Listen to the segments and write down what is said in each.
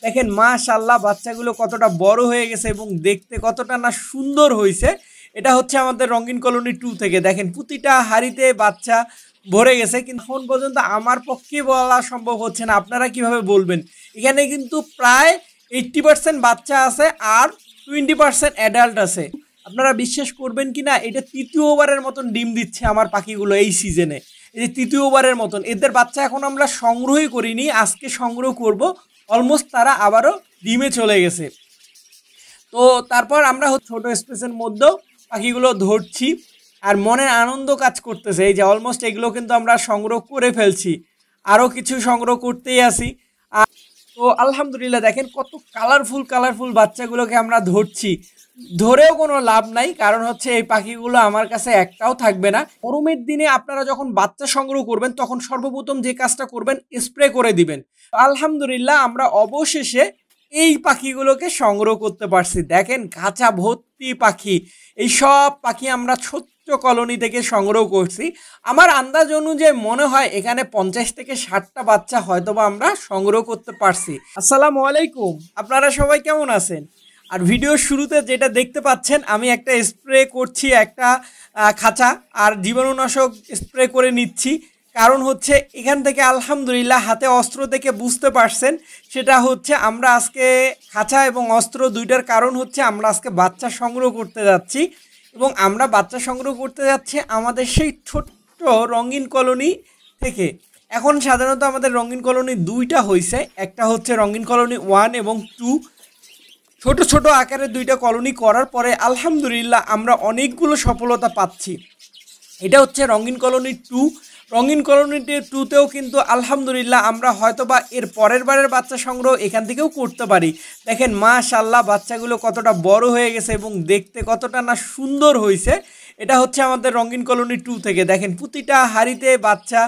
দেখেন মাশাআল্লাহ বাচ্চাগুলো কতটা বড় হয়ে গেছে এবং দেখতে কতটা না সুন্দর হয়েছে। এটা হচ্ছে আমাদের রঙিন কলোনি 2 থেকে। দেখেন প্রতিটা হাঁড়িতে বাচ্চা ভরে গেছে, কিন্তু এখন পর্যন্ত আমার পক্ষে বলা সম্ভব হচ্ছে না। আপনারা কিভাবে বলবেন? এখানে কিন্তু প্রায় 80% বাচ্চা আছে আর 20% অ্যাডাল্ট আছে। আপনারা বিশ্বাস করবেন কি না, এটা তৃতীয়বারের মতন ডিম দিচ্ছে আমার পাখিগুলো এই সিজনে। এই যে তৃতীয়বারের মতন এদের বাচ্চা এখন আমরা সংগ্রহই করিনি, আজকে সংগ্রহ করব। অলমোস্ট তারা আবারও ডিমে চলে গেছে। তো তারপর আমরা ছোট স্পেসের মধ্যেও পাখিগুলো ধরছি আর মনের আনন্দ কাজ করতেছে। এই যে অলমোস্ট এগুলো কিন্তু আমরা সংগ্রহ করে ফেলছি, আরও কিছু সংগ্রহ করতেই আসি। আর তো আলহামদুলিল্লাহ দেখেন কত কালারফুল বাচ্চাগুলোকে আমরা ধরছি। ধরেও কোনো লাভ নাই, কারণ হচ্ছে এই পাখিগুলো আমার কাছে একটাও থাকবে না। গরমের দিনে আপনারা যখন বাচ্চা সংগ্রহ করবেন তখন সর্বপ্রথম যে কাজটা করবেন, স্প্রে করে দিবেন। আলহামদুলিল্লাহ আমরা অবশেষে এই পাখিগুলোকে সংগ্রহ করতে পারছি। দেখেন খাঁচা ভর্তি পাখি। এই সব পাখি আমরা ছোট্ট কলোনি থেকে সংগ্রহ করছি। আমার আন্দাজ অনুযায়ী মনে হয় এখানে 50 থেকে 60টা বাচ্চা হয়তোবা আমরা সংগ্রহ করতে পারছি। আসসালামু আলাইকুম, আপনারা সবাই কেমন আছেন? আর ভিডিওর শুরুতে যেটা দেখতে পাচ্ছেন, আমি একটা স্প্রে করছি, একটা খাঁচা আর জীবাণুনাশক স্প্রে করে নিচ্ছি। কারণ হচ্ছে এখান থেকে আলহামদুলিল্লাহ হাতে অস্ত্র থেকে বুঝতে পারছেন, সেটা হচ্ছে আমরা আজকে খাঁচা এবং অস্ত্র দুইটার কারণ হচ্ছে আমরা আজকে বাচ্চা সংগ্রহ করতে যাচ্ছি। এবং আমরা বাচ্চা সংগ্রহ করতে যাচ্ছি আমাদের সেই ছোট্ট রঙিন কলোনি থেকে। এখন সাধারণত আমাদের রঙিন কলোনি দুইটা হয়েছে, একটা হচ্ছে রঙিন কলোনি 1 এবং 2। ছোট ছোট আকারের দুইটা কলোনি করার পরে আলহামদুলিল্লাহ আমরা অনেকগুলো সফলতা পাচ্ছি। এটা হচ্ছে রঙিন কলোনি 2। রঙিন কলোনি 2তেও কিন্তু আলহামদুলিল্লাহ আমরা হয়তোবা এর পরের বারের বাচ্চা সংগ্রহ এখান থেকেও করতে পারি। দেখেন মাশাআল্লাহ বাচ্চাগুলো কতটা বড় হয়ে গেছে এবং দেখতে কতটা না সুন্দর হয়েছে। এটা হচ্ছে আমাদের রঙিন কলোনি 2 থেকে। দেখেন প্রতিটা হাঁড়িতে বাচ্চা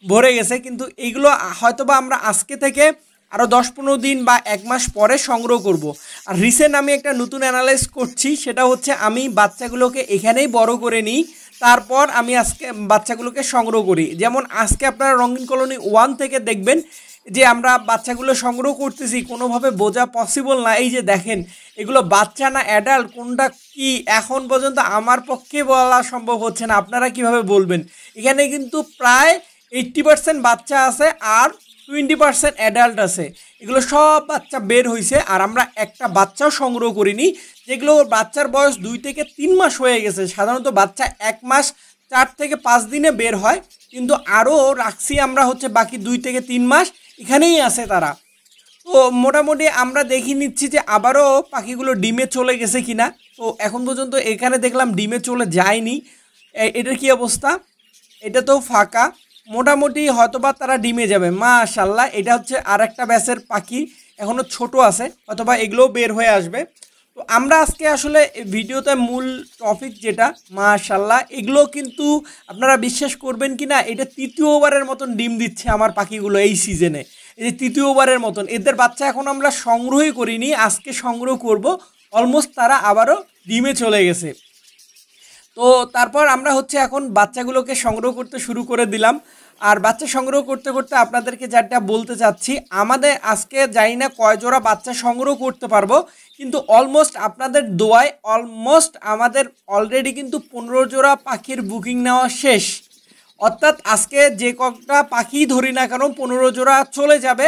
ভরে গেছে, কিন্তু এইগুলো হয়তোবা আমরা আজকে থেকে আরও 10-15 দিন বা 1 মাস পরে সংগ্রহ করব। আর রিসেন্ট আমি একটা নতুন অ্যানালাইজ করছি, সেটা হচ্ছে আমি বাচ্চাগুলোকে এখানেই বড় করে নিই, তারপর আমি আজকে বাচ্চাগুলোকে সংগ্রহ করি। যেমন আজকে আপনারা রঙিন কলোনি 1 থেকে দেখবেন যে আমরা বাচ্চাগুলো সংগ্রহ করতেছি, কোনোভাবে বোঝা পসিবল না। এই যে দেখেন এগুলো বাচ্চা না অ্যাডাল্ট কোনটা কি এখন পর্যন্ত আমার পক্ষে বলা সম্ভব হচ্ছে না। আপনারা কিভাবে বলবেন? এখানে কিন্তু প্রায় 80% বাচ্চা আছে আর 20% অ্যাডাল্ট আছে। এগুলো সব বাচ্চা বের হয়েছে আর আমরা একটা বাচ্চাও সংগ্রহ করিনি, যেগুলো বাচ্চার বয়স 2 থেকে 3 মাস হয়ে গেছে। সাধারণত বাচ্চা 1 মাস 4 থেকে 5 দিনে বের হয়, কিন্তু আরও রাখছি আমরা হচ্ছে বাকি 2 থেকে 3 মাস এখানেই আছে তারা। তো মোটামুটি আমরা দেখে নিচ্ছি যে আবারও পাখিগুলো ডিমে চলে গেছে কিনা। তো এখন পর্যন্ত এখানে দেখলাম ডিমে চলে যায়নি। এটার কি অবস্থা? এটা তো ফাঁকা, মোটামুটি হয়তোবা তারা ডিমে যাবে। মাশাআল্লাহ এটা হচ্ছে আর একটা ব্যাচের পাখি, এখনও ছোট আছে, হয়তোবা এগুলোও বের হয়ে আসবে। তো আমরা আজকে আসলে ভিডিওতে মূল টপিক যেটা, মাশাআল্লাহ এগুলো কিন্তু আপনারা বিশ্বাস করবেন কি না, এটা তৃতীয়বারের মতন ডিম দিচ্ছে আমার পাখিগুলো এই সিজনে। এই যে তৃতীয়বারের মতন এদের বাচ্চা এখন আমরা সংগ্রহই করিনি, আজকে সংগ্রহ করব। অলমোস্ট তারা আবারও ডিমে চলে গেছে। তো তারপর আমরা হচ্ছে এখন বাচ্চাগুলোকে সংগ্রহ করতে শুরু করে দিলাম। আর বাচ্চা সংগ্রহ করতে করতে আপনাদেরকে যেটা বলতে চাচ্ছি, আমাদের আজকে জানি না কয় জোড়া বাচ্চা সংগ্রহ করতে পারবো, কিন্তু অলমোস্ট আপনাদের দোয়ায় অলমোস্ট আমাদের অলরেডি কিন্তু 15 জোড়া পাখির বুকিং নেওয়া শেষ। অর্থাৎ আজকে যে কটা পাখি ধরি না কেন 15 জোড়া চলে যাবে।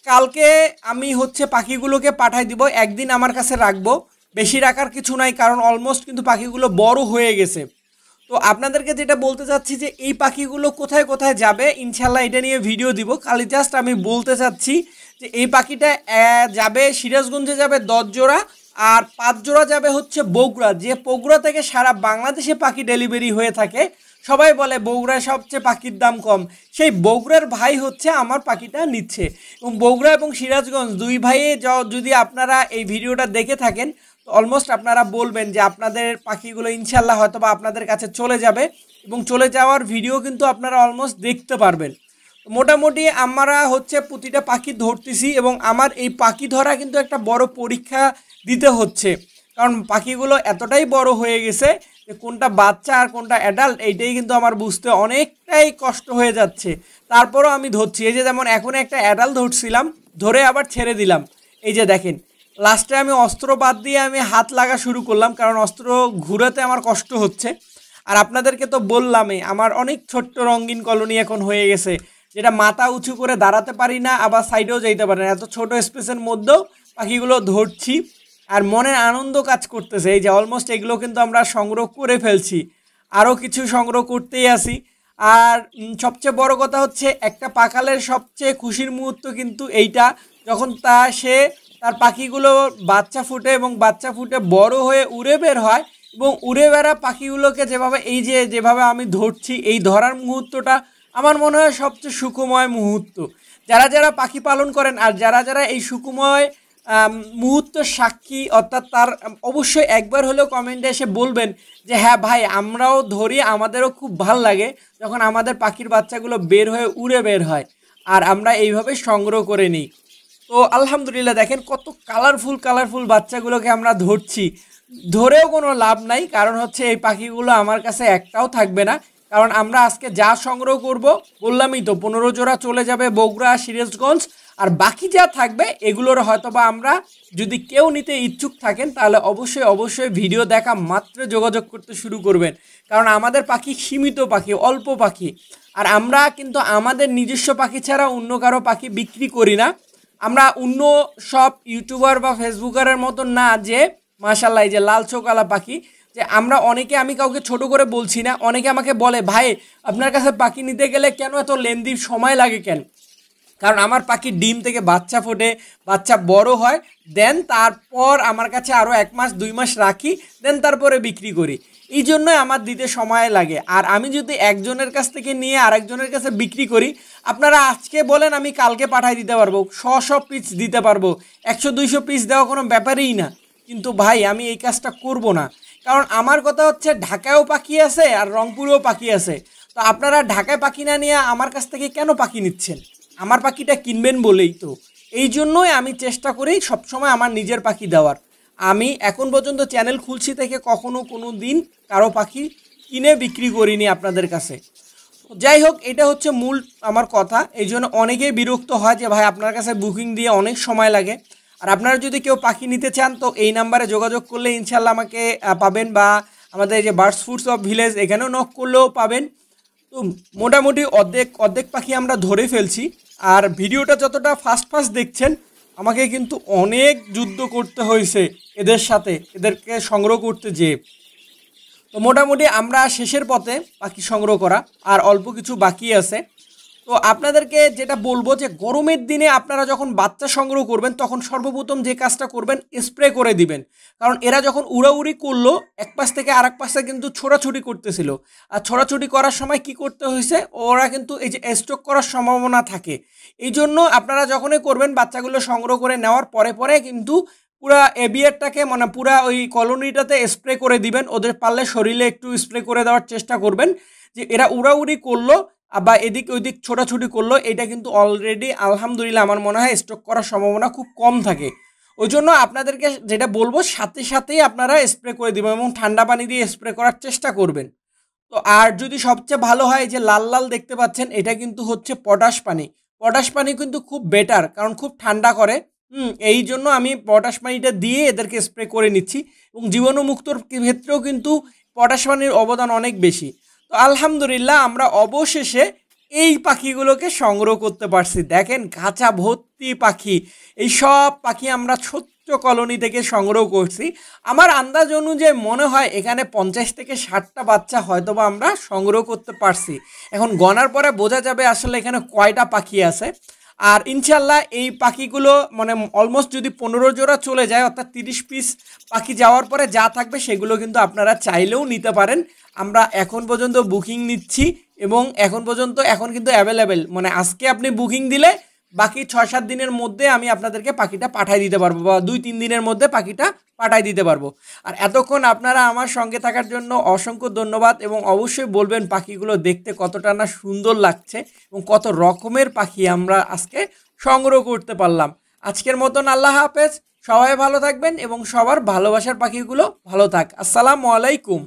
কালকে আমি হচ্ছে পাখিগুলোকে পাঠাই দিব, একদিন আমার কাছে রাখবো, বেশি রাখার কিছু নাই, কারণ অলমোস্ট কিন্তু পাখিগুলো বড় হয়ে গেছে। তো আপনাদেরকে যেটা বলতে চাচ্ছি যে এই পাখিগুলো কোথায় কোথায় যাবে ইনশাল্লাহ এটা নিয়ে ভিডিও দিব। খালি জাস্ট আমি বলতে চাচ্ছি যে এই পাখিটা যাবে সিরাজগঞ্জে, যাবে 10 জোড়া, আর 5 জোড়া যাবে হচ্ছে বগুড়া। যে বগুড়া থেকে সারা বাংলাদেশে পাখি ডেলিভারি হয়ে থাকে। সবাই বলে বগুড়ায় সবচেয়ে পাখির দাম কম, সেই বগুড়ার ভাই হচ্ছে আমার পাখিটা নিচ্ছে। এবং বগুড়া এবং সিরাজগঞ্জ দুই ভাইয়ে যদি আপনারা এই ভিডিওটা দেখে থাকেন, তো অলমোস্ট আপনারা বলবেন যে আপনাদের পাখিগুলো ইনশাল্লাহ হয়তো বা আপনাদের কাছে চলে যাবে, এবং চলে যাওয়ার ভিডিও কিন্তু আপনারা অলমোস্ট দেখতে পারবেন। মোটামুটি আমরা হচ্ছে প্রতিটা পাখি ধরতেছি, এবং আমার এই পাখি ধরা কিন্তু একটা বড় পরীক্ষা দিতে হচ্ছে, কারণ পাখিগুলো এতটাই বড় হয়ে গেছে যে কোনটা বাচ্চা আর কোনটা অ্যাডাল্ট এইটাই কিন্তু আমার বুঝতে অনেকটাই কষ্ট হয়ে যাচ্ছে। তারপরও আমি ধরছি। এই যে যেমন এখন একটা অ্যাডাল্ট ধরছিলাম, ধরে আবার ছেড়ে দিলাম। এই যে দেখেন লাস্টে আমি অস্ত্র বাদ দিয়ে আমি হাত লাগা শুরু করলাম, কারণ অস্ত্র ঘুরাতে আমার কষ্ট হচ্ছে। আর আপনাদেরকে তো বললামই আমার অনেক ছোট্ট রঙিন কলোনি এখন হয়ে গেছে, যেটা মাথা উঁচু করে দাঁড়াতে পারি না, আবার সাইডেও যাইতে পারি না। এত ছোট স্পেসের মধ্যেও পাখিগুলো ধরছি আর মনের আনন্দ কাজ করতেছে। এই যে অলমোস্ট এগুলো কিন্তু আমরা সংগ্রহ করে ফেলছি, আরও কিছু সংগ্রহ করতেই আসি। আর সবচেয়ে বড় কথা হচ্ছে একটা পাখালের সবচেয়ে খুশির মুহূর্ত কিন্তু এইটা, যখন সে তার পাখিগুলো বাচ্চা ফুটে এবং বাচ্চা ফুটে বড় হয়ে উড়ে বের হয়, এবং উড়ে বেড়া পাখিগুলোকে যেভাবে আমি ধরছি, এই ধরার মুহূর্তটা আমার মনে হয় সবচেয়ে সুখময় মুহূর্ত। যারা যারা পাখি পালন করেন আর যারা যারা এই সুখময় মুহূর্ত সাক্ষী, অর্থাৎ তার অবশ্যই একবার হলেও কমেন্টে এসে বলবেন যে হ্যাঁ ভাই আমরাও ধরি, আমাদেরও খুব ভাল লাগে যখন আমাদের পাখির বাচ্চাগুলো বের হয়ে উড়ে বের হয় আর আমরা এইভাবে সংগ্রহ করে নিই। তো আলহামদুলিল্লাহ দেখেন কত কালারফুল বাচ্চাগুলোকে আমরা ধরছি, ধরেও কোনো লাভ নাই, কারণ হচ্ছে এই পাখিগুলো আমার কাছে একটাও থাকবে না। কারণ আমরা আজকে যা সংগ্রহ করব বললামই তো 15 জোড়া চলে যাবে বগুড়া সিরাজগঞ্জ, আর বাকি যা থাকবে এগুলোর হয়তোবা আমরা, যদি কেউ নিতে ইচ্ছুক থাকেন তাহলে অবশ্যই ভিডিও দেখা মাত্র যোগাযোগ করতে শুরু করবেন। কারণ আমাদের পাখি সীমিত পাখি, অল্প পাখি, আর আমরা কিন্তু আমাদের নিজস্ব পাখি ছাড়া অন্য কারো পাখি বিক্রি করি না। আমরা অন্য সব ইউটিউবার বা ফেসবুকারের মতো না যে মাশাআল্লাহ এই যে লাল চোকালা পাখি, যে আমরা অনেকে, আমি কাউকে ছোট করে বলছি না, অনেকে আমাকে বলে ভাই আপনার কাছে পাখি নিতে গেলে কেন এত লেন্দি সময় লাগে কেন? কারণ আমার পাখি ডিম থেকে বাচ্চা ফোটে, বাচ্চা বড় হয়, দেন তারপর আমার কাছে আরও 1 মাস 2 মাস রাখি, দেন তারপরে বিক্রি করি। এই জন্যই আমার দিতে সময় লাগে। আর আমি যদি একজনের কাছ থেকে নিয়ে আরেকজনের কাছে বিক্রি করি, আপনারা আজকে বলেন আমি কালকে পাঠাই দিতে পারবো, 100 পিস দিতে পারবো, 100-200 পিস দেওয়া কোনো ব্যাপারই না। কিন্তু ভাই আমি এই কাজটা করব না, কারণ আমার কথা হচ্ছে ঢাকায়ও পাখি আছে আর রংপুরেও পাখি আছে। তো আপনারা ঢাকায় পাখি না নিয়ে আমার কাছ থেকে কেন পাখি নিচ্ছেন? আমার পাখিটা কিনবেন বলেই তো। এই জন্যই আমি চেষ্টা করি সবসময় আমার নিজের পাখি দেওয়ার। আমি এখন পর্যন্ত চ্যানেল খুলছি থেকে কখনো কোনো দিন কারো পাখি কিনে বিক্রি করিনি আপনাদের কাছে। যাই হোক, এটা হচ্ছে মূল আমার কথা। এই জন্য অনেকেই বিরক্ত হয় যে ভাই আপনার কাছে বুকিং দিয়ে অনেক সময় লাগে। আর আপনারা যদি কেউ পাখি নিতে চান তো এই নাম্বারে যোগাযোগ করলে ইনশাল্লাহ আমাকে পাবেন, বা আমাদের এই যে বার্ডস ফুডস অফ ভিলেজ এখানেও নক করলেও পাবেন। তো মোটামুটি অর্ধেক পাখি আমরা ধরে ফেলছি। আর ভিডিওটা যতটা ফাস্ট দেখছেন, আমাকে কিন্তু অনেক যুদ্ধ করতে হয়েছে এদের সাথে, এদেরকে সংগ্রহ করতে যেয়ে। তো মোটামুটি আমরা শেষের পথে পাখি সংগ্রহ করা, আর অল্প কিছু বাকি আছে। তো আপনাদেরকে যেটা বলবো যে গরমের দিনে আপনারা যখন বাচ্চা সংগ্রহ করবেন তখন সর্বপ্রথম যে কাজটা করবেন স্প্রে করে দিবেন। কারণ এরা যখন উড়াউড়ি করলো এক পাশ থেকে আরেক পাশে কিন্তু ছোড়াছুটি করতেছিল, আর ছোড়াছুটি করার সময় কি করতে হয়েছে, ওরা কিন্তু এই যে স্ট্রোক করার সম্ভাবনা থাকে। এই জন্য আপনারা যখনই করবেন বাচ্চাগুলো সংগ্রহ করে নেওয়ার পরে কিন্তু পুরা এবিয়ারটাকে মানে পুরা ওই কলোনিটাতে স্প্রে করে দিবেন। ওদের পারলে শরীরে একটু স্প্রে করে দেওয়ার চেষ্টা করবেন, যে এরা উড়াউড়ি করলো বা এদিক ওইদিক ছোটাছুটি করলো, এটা কিন্তু অলরেডি আলহামদুলিল্লাহ আমার মনে হয় স্টক করার সম্ভাবনা খুব কম থাকে। ওই জন্য আপনাদেরকে যেটা বলবো সাথেই আপনারা স্প্রে করে দিবেন এবং ঠান্ডা পানি দিয়ে স্প্রে করার চেষ্টা করবেন। তো আর যদি সবচেয়ে ভালো হয় যে লাল লাল দেখতে পাচ্ছেন, এটা কিন্তু হচ্ছে পটাশ পানি। পটাশ পানি কিন্তু খুব বেটার, কারণ খুব ঠান্ডা করে। এই জন্য আমি পটাশ পানিটা দিয়ে এদেরকে স্প্রে করে নিচ্ছি, এবং জীবাণুমুক্তর ক্ষেত্রেও কিন্তু পটাশ পানির অবদান অনেক বেশি। তো আলহামদুলিল্লাহ আমরা অবশেষে এই পাখিগুলোকে সংগ্রহ করতে পারছি। দেখেন খাঁচা ভর্তি পাখি, এই সব পাখি আমরা ছোট্ট কলোনি থেকে সংগ্রহ করছি। আমার আন্দাজ অনুযায়ী মনে হয় এখানে 50 থেকে 60টা বাচ্চা হয়তোবা আমরা সংগ্রহ করতে পারছি। এখন গণার পরে বোঝা যাবে আসলে এখানে কয়টা পাখি আছে। আর ইনশাল্লাহ এই পাখিগুলো মানে অলমোস্ট যদি 15 জোড়া চলে যায়, অর্থাৎ 30 পিস পাখি যাওয়ার পরে যা থাকবে সেগুলো কিন্তু আপনারা চাইলেও নিতে পারেন। আমরা এখন পর্যন্ত বুকিং নিচ্ছি, এবং এখন কিন্তু অ্যাভেলেবেল, মানে আজকে আপনি বুকিং দিলে বাকি 6-7 দিনের মধ্যে আমি আপনাদেরকে পাখিটা পাঠিয়ে দিতে পারবো, বা 2-3 দিনের মধ্যে পাখিটা পাঠিয়ে দিতে পারবো। আর এতক্ষণ আপনারা আমার সঙ্গে থাকার জন্য অসংখ্য ধন্যবাদ, এবং অবশ্যই বলবেন পাখিগুলো দেখতে কতটা না সুন্দর লাগছে এবং কত রকমের পাখি আমরা আজকে সংগ্রহ করতে পারলাম। আজকের মতন আল্লাহ হাফেজ, সবাই ভালো থাকবেন এবং সবার ভালোবাসার পাখিগুলো ভালো থাক। আসসালামু আলাইকুম।